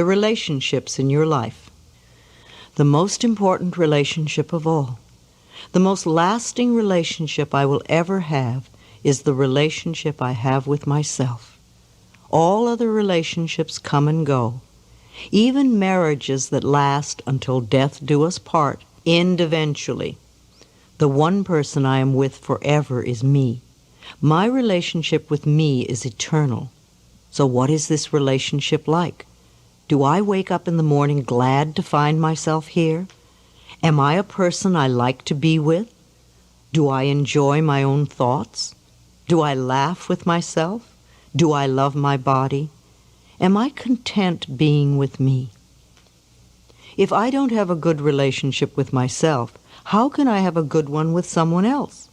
the relationships in your life. The most important relationship of all, the most lasting relationship I will ever have, is the relationship I have with myself. All other relationships come and go. Even marriages that last until death do us part end eventually. The one person I am with forever is me. My relationship with me is eternal. So what is this relationship like? Do I wake up in the morning glad to find myself here? Am I a person I like to be with? Do I enjoy my own thoughts? Do I laugh with myself? Do I love my body? Am I content being with me? If I don't have a good relationship with myself, how can I have a good one with someone else?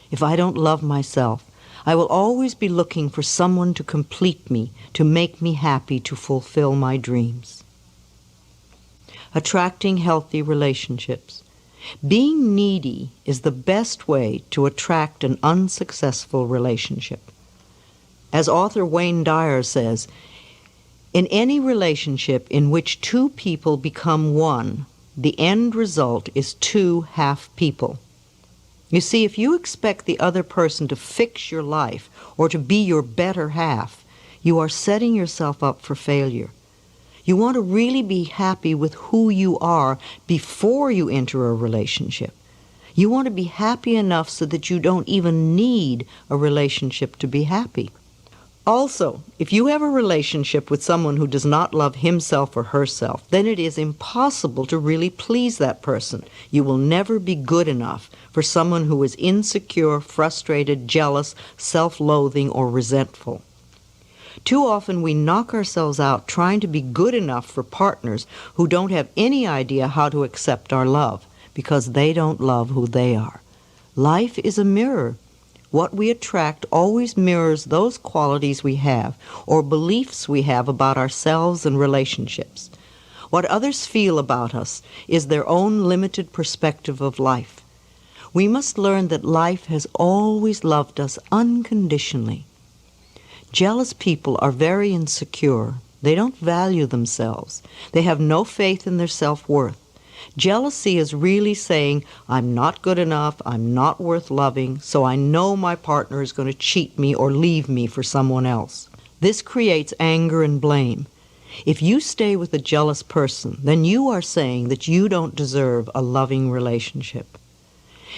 If I don't love myself, I will always be looking for someone to complete me, to make me happy, to fulfill my dreams. Attracting healthy relationships. Being needy is the best way to attract an unsuccessful relationship. As author Wayne Dyer says, in any relationship in which two people become one, the end result is two half people. You see, if you expect the other person to fix your life or to be your better half, you are setting yourself up for failure. You want to really be happy with who you are before you enter a relationship. You want to be happy enough so that you don't even need a relationship to be happy. Also, if you have a relationship with someone who does not love himself or herself, then it is impossible to really please that person. You will never be good enough for someone who is insecure, frustrated, jealous, self-loathing, or resentful. Too often we knock ourselves out trying to be good enough for partners who don't have any idea how to accept our love, because they don't love who they are. Life is a mirror. What we attract always mirrors those qualities we have or beliefs we have about ourselves and relationships. What others feel about us is their own limited perspective of life. We must learn that life has always loved us unconditionally. Jealous people are very insecure. They don't value themselves. They have no faith in their self-worth. Jealousy is really saying, I'm not good enough, I'm not worth loving, so I know my partner is going to cheat me or leave me for someone else. This creates anger and blame. If you stay with a jealous person, then you are saying that you don't deserve a loving relationship.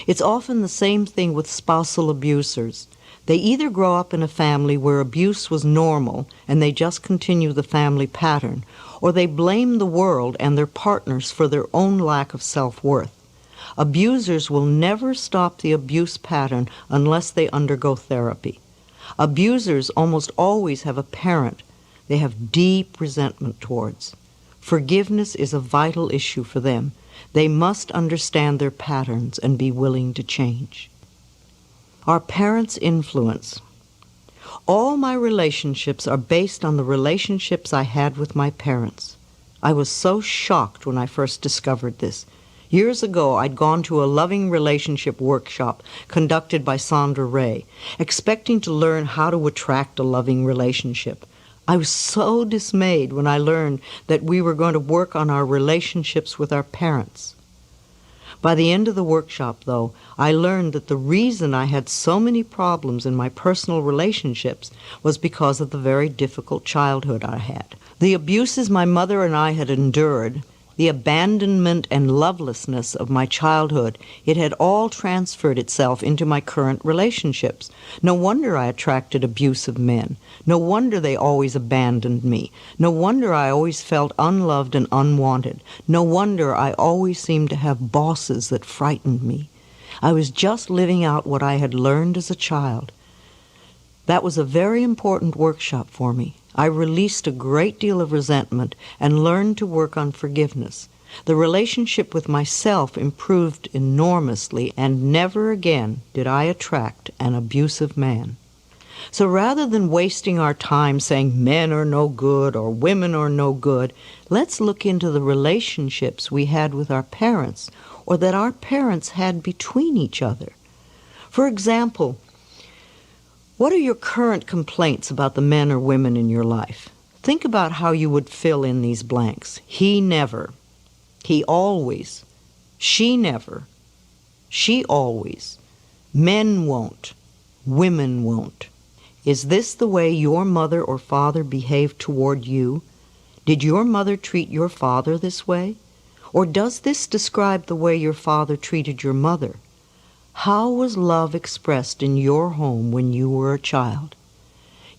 It's often the same thing with spousal abusers. They either grow up in a family where abuse was normal and they just continue the family pattern, or they blame the world and their partners for their own lack of self-worth. Abusers will never stop the abuse pattern unless they undergo therapy. Abusers almost always have a parent they have deep resentment towards. Forgiveness is a vital issue for them. They must understand their patterns and be willing to change. Our parents' influence. All my relationships are based on the relationships I had with my parents. I was so shocked when I first discovered this. Years ago, I'd gone to a loving relationship workshop conducted by Sandra Ray, expecting to learn how to attract a loving relationship. I was so dismayed when I learned that we were going to work on our relationships with our parents. By the end of the workshop, though, I learned that the reason I had so many problems in my personal relationships was because of the very difficult childhood I had. The abuses my mother and I had endured, the abandonment and lovelessness of my childhood, it had all transferred itself into my current relationships. No wonder I attracted abusive men. No wonder they always abandoned me. No wonder I always felt unloved and unwanted. No wonder I always seemed to have bosses that frightened me. I was just living out what I had learned as a child. That was a very important workshop for me. I released a great deal of resentment and learned to work on forgiveness. The relationship with myself improved enormously, and never again did I attract an abusive man. So rather than wasting our time saying men are no good or women are no good, let's look into the relationships we had with our parents or that our parents had between each other. For example, what are your current complaints about the men or women in your life? Think about how you would fill in these blanks. He never. He always. She never. She always. Men won't. Women won't. Is this the way your mother or father behaved toward you? Did your mother treat your father this way? Or does this describe the way your father treated your mother? How was love expressed in your home when you were a child?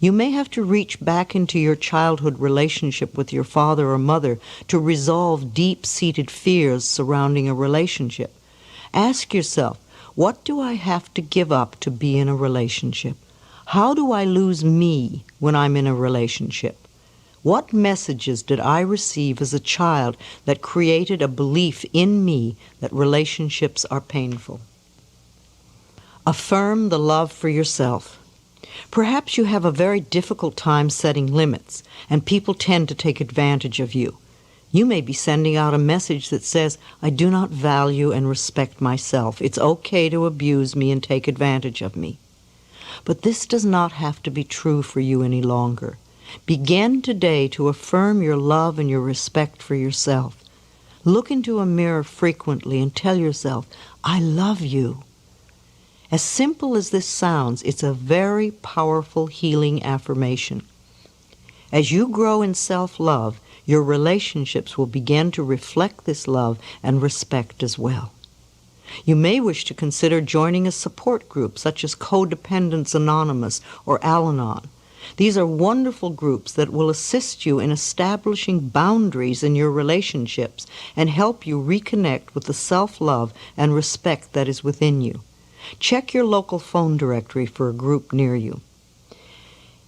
You may have to reach back into your childhood relationship with your father or mother to resolve deep-seated fears surrounding a relationship. Ask yourself, what do I have to give up to be in a relationship? How do I lose me when I'm in a relationship? What messages did I receive as a child that created a belief in me that relationships are painful? Affirm the love for yourself. Perhaps you have a very difficult time setting limits, and people tend to take advantage of you. You may be sending out a message that says, I do not value and respect myself. It's okay to abuse me and take advantage of me. But this does not have to be true for you any longer. Begin today to affirm your love and your respect for yourself. Look into a mirror frequently and tell yourself, I love you. As simple as this sounds, it's a very powerful healing affirmation. As you grow in self-love, your relationships will begin to reflect this love and respect as well. You may wish to consider joining a support group such as Codependence Anonymous or Al-Anon. These are wonderful groups that will assist you in establishing boundaries in your relationships and help you reconnect with the self-love and respect that is within you. Check your local phone directory for a group near you.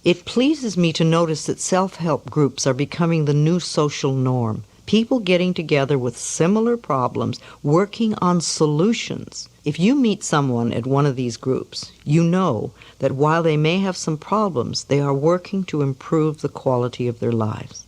It pleases me to notice that self-help groups are becoming the new social norm. People getting together with similar problems, working on solutions. If you meet someone at one of these groups, you know that while they may have some problems, they are working to improve the quality of their lives.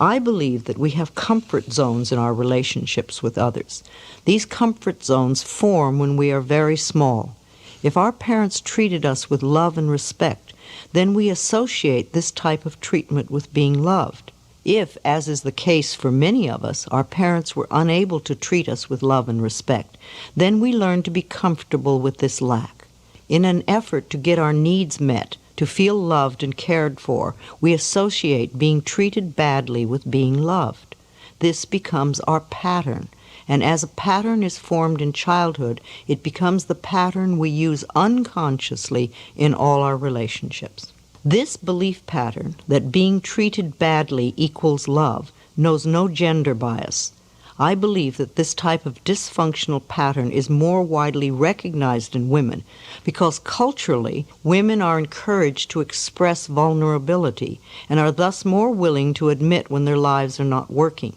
I believe that we have comfort zones in our relationships with others. These comfort zones form when we are very small. If our parents treated us with love and respect, then we associate this type of treatment with being loved. If, as is the case for many of us, our parents were unable to treat us with love and respect, then we learn to be comfortable with this lack. In an effort to get our needs met, to feel loved and cared for, we associate being treated badly with being loved. This becomes our pattern, and as a pattern is formed in childhood, it becomes the pattern we use unconsciously in all our relationships. This belief pattern that being treated badly equals love knows no gender bias. I believe that this type of dysfunctional pattern is more widely recognized in women because culturally, women are encouraged to express vulnerability and are thus more willing to admit when their lives are not working.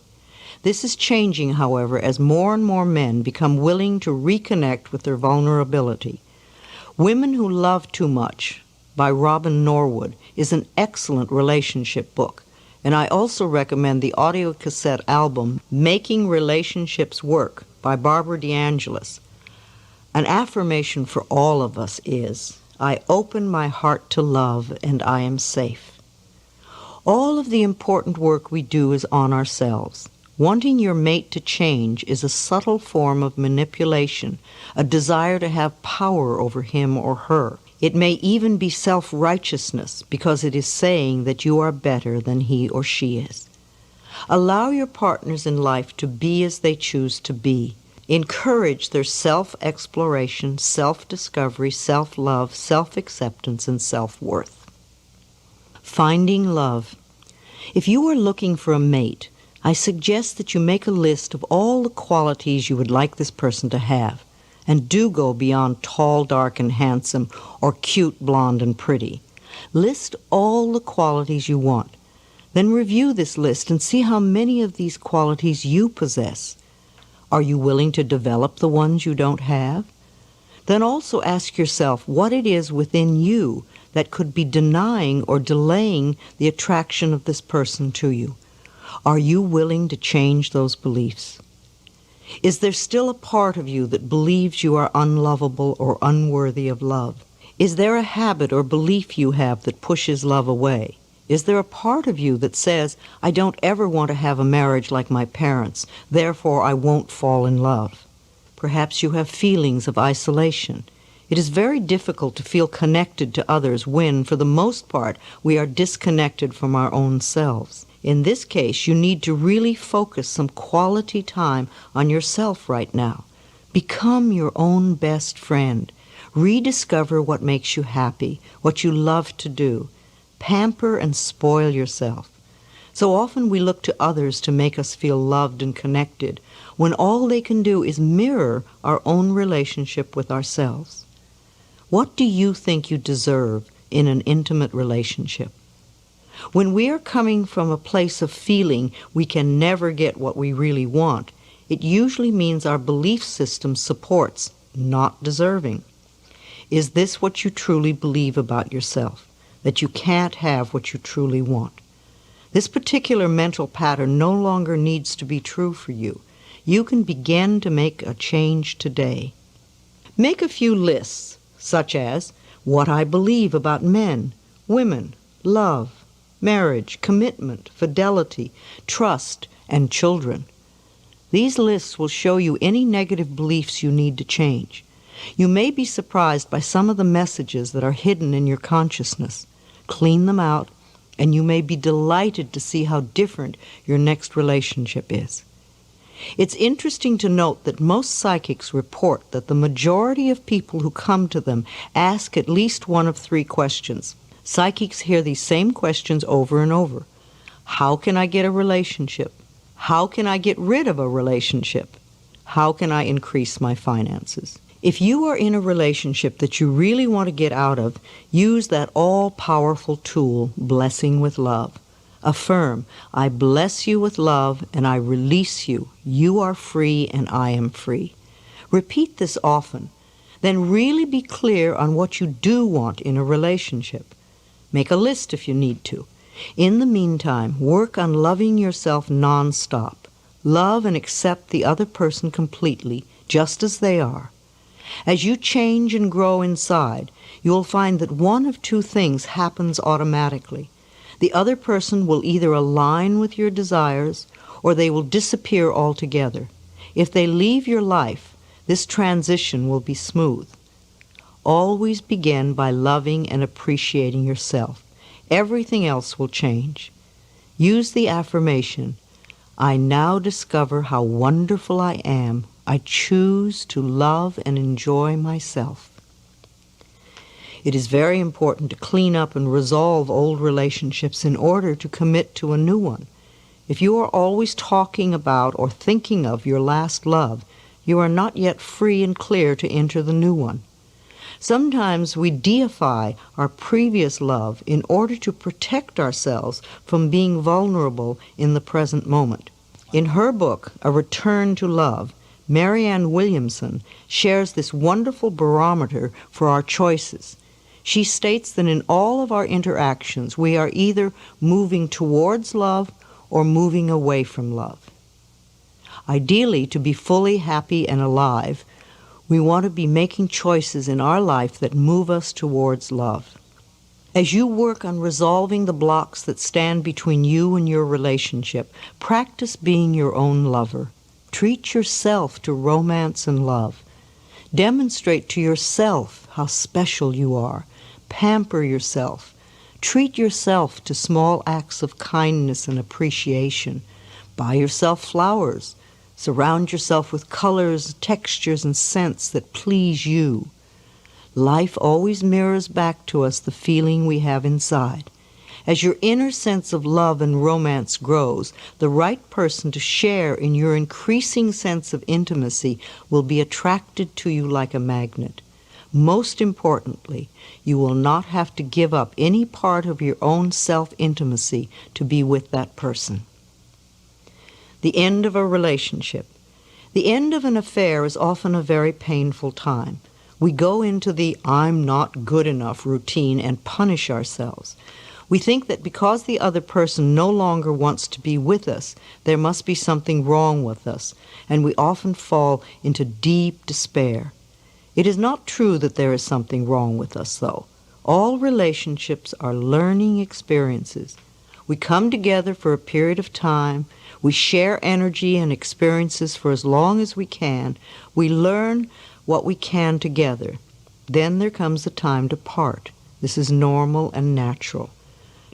This is changing, however, as more and more men become willing to reconnect with their vulnerability. Women Who Love Too Much by Robin Norwood is an excellent relationship book. And I also recommend the audio cassette album, Making Relationships Work by Barbara DeAngelis. An affirmation for all of us is, I open my heart to love and I am safe. All of the important work we do is on ourselves. Wanting your mate to change is a subtle form of manipulation, a desire to have power over him or her. It may even be self-righteousness because it is saying that you are better than he or she is. Allow your partners in life to be as they choose to be. Encourage their self-exploration, self-discovery, self-love, self-acceptance, and self-worth. Finding love. If you are looking for a mate, I suggest that you make a list of all the qualities you would like this person to have. And do go beyond tall, dark, and handsome, or cute, blonde, and pretty. List all the qualities you want. Then review this list and see how many of these qualities you possess. Are you willing to develop the ones you don't have? Then also ask yourself what it is within you that could be denying or delaying the attraction of this person to you. Are you willing to change those beliefs? Is there still a part of you that believes you are unlovable or unworthy of love? Is there a habit or belief you have that pushes love away? Is there a part of you that says, I don't ever want to have a marriage like my parents, therefore I won't fall in love? Perhaps you have feelings of isolation. It is very difficult to feel connected to others when, for the most part, we are disconnected from our own selves. In this case, you need to really focus some quality time on yourself right now. Become your own best friend. Rediscover what makes you happy, what you love to do. Pamper and spoil yourself. So often we look to others to make us feel loved and connected, when all they can do is mirror our own relationship with ourselves. What do you think you deserve in an intimate relationship? When we are coming from a place of feeling we can never get what we really want, it usually means our belief system supports not deserving. Is this what you truly believe about yourself? That you can't have what you truly want? This particular mental pattern no longer needs to be true for you. You can begin to make a change today. Make a few lists, such as what I believe about men, women, love, marriage, commitment, fidelity, trust, and children. These lists will show you any negative beliefs you need to change. You may be surprised by some of the messages that are hidden in your consciousness. Clean them out, and you may be delighted to see how different your next relationship is. It's interesting to note that most psychics report that the majority of people who come to them ask at least one of three questions. Psychics hear these same questions over and over. How can I get a relationship? How can I get rid of a relationship? How can I increase my finances? If you are in a relationship that you really want to get out of, use that all-powerful tool, blessing with love. Affirm, I bless you with love and I release you. You are free and I am free. Repeat this often. Then really be clear on what you do want in a relationship. Make a list if you need to. In the meantime, work on loving yourself non-stop. Love and accept the other person completely, just as they are. As you change and grow inside, you will find that one of two things happens automatically. The other person will either align with your desires or they will disappear altogether. If they leave your life, this transition will be smooth. Always begin by loving and appreciating yourself. Everything else will change. Use the affirmation, I now discover how wonderful I am. I choose to love and enjoy myself. It is very important to clean up and resolve old relationships in order to commit to a new one. If you are always talking about or thinking of your last love, you are not yet free and clear to enter the new one. Sometimes we deify our previous love in order to protect ourselves from being vulnerable in the present moment. In her book, A Return to Love, Marianne Williamson shares this wonderful barometer for our choices. She states that in all of our interactions, we are either moving towards love or moving away from love. Ideally, to be fully happy and alive, we want to be making choices in our life that move us towards love. As you work on resolving the blocks that stand between you and your relationship, practice being your own lover. Treat yourself to romance and love. Demonstrate to yourself how special you are. Pamper yourself. Treat yourself to small acts of kindness and appreciation. Buy yourself flowers. Surround yourself with colors, textures, and scents that please you. Life always mirrors back to us the feeling we have inside. As your inner sense of love and romance grows, the right person to share in your increasing sense of intimacy will be attracted to you like a magnet. Most importantly, you will not have to give up any part of your own self-intimacy to be with that person. The end of a relationship. The end of an affair is often a very painful time. We go into the I'm not good enough routine and punish ourselves. We think that because the other person no longer wants to be with us, there must be something wrong with us, and we often fall into deep despair. It is not true that there is something wrong with us, though. All relationships are learning experiences. We come together for a period of time. We share energy and experiences for as long as we can. We learn what we can together. Then there comes the time to part. This is normal and natural.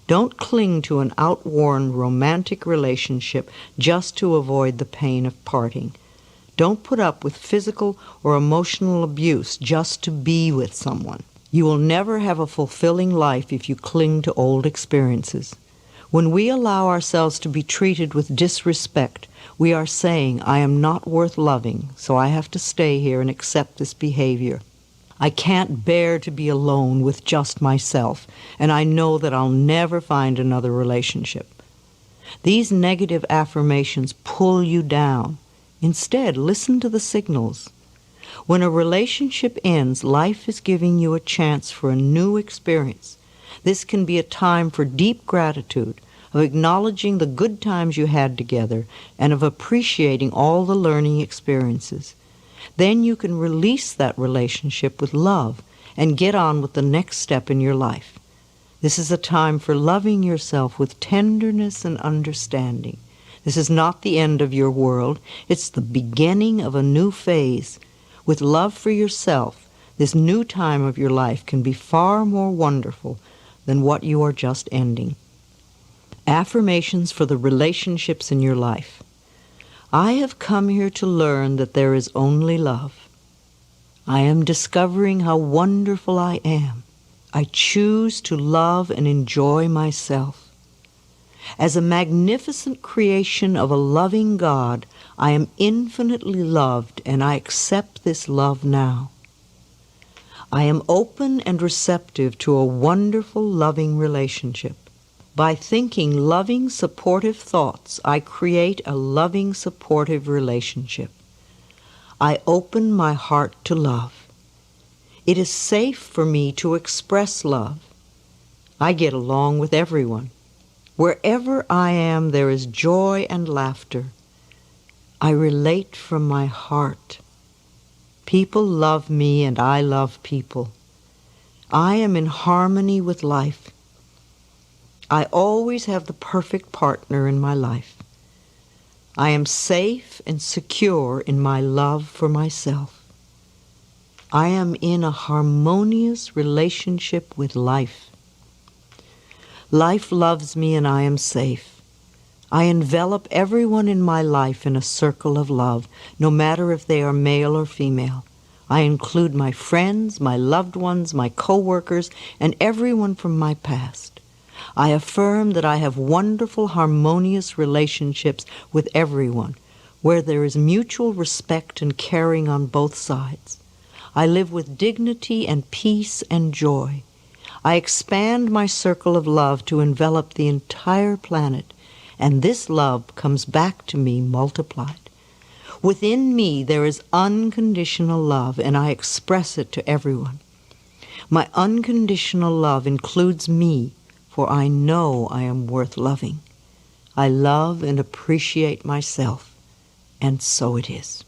Don't cling to an outworn romantic relationship just to avoid the pain of parting. Don't put up with physical or emotional abuse just to be with someone. You will never have a fulfilling life if you cling to old experiences. When we allow ourselves to be treated with disrespect, we are saying, I am not worth loving, so I have to stay here and accept this behavior. I can't bear to be alone with just myself, and I know that I'll never find another relationship. These negative affirmations pull you down. Instead, listen to the signals. When a relationship ends, life is giving you a chance for a new experience. This can be a time for deep gratitude, of acknowledging the good times you had together, and of appreciating all the learning experiences. Then you can release that relationship with love and get on with the next step in your life. This is a time for loving yourself with tenderness and understanding. This is not the end of your world. It's the beginning of a new phase. With love for yourself, this new time of your life can be far more wonderful than what you are just ending. Affirmations for the relationships in your life. I have come here to learn that there is only love. I am discovering how wonderful I am. I choose to love and enjoy myself. As a magnificent creation of a loving God, I am infinitely loved, and I accept this love now. I am open and receptive to a wonderful, loving relationship. By thinking loving, supportive thoughts, I create a loving, supportive relationship. I open my heart to love. It is safe for me to express love. I get along with everyone. Wherever I am, there is joy and laughter. I relate from my heart. People love me and I love people. I am in harmony with life. I always have the perfect partner in my life. I am safe and secure in my love for myself. I am in a harmonious relationship with life. Life loves me and I am safe. I envelop everyone in my life in a circle of love, no matter if they are male or female. I include my friends, my loved ones, my co-workers, and everyone from my past. I affirm that I have wonderful, harmonious relationships with everyone, where there is mutual respect and caring on both sides. I live with dignity and peace and joy. I expand my circle of love to envelop the entire planet, and this love comes back to me multiplied. Within me there is unconditional love, and I express it to everyone. My unconditional love includes me, for I know I am worth loving. I love and appreciate myself, and so it is.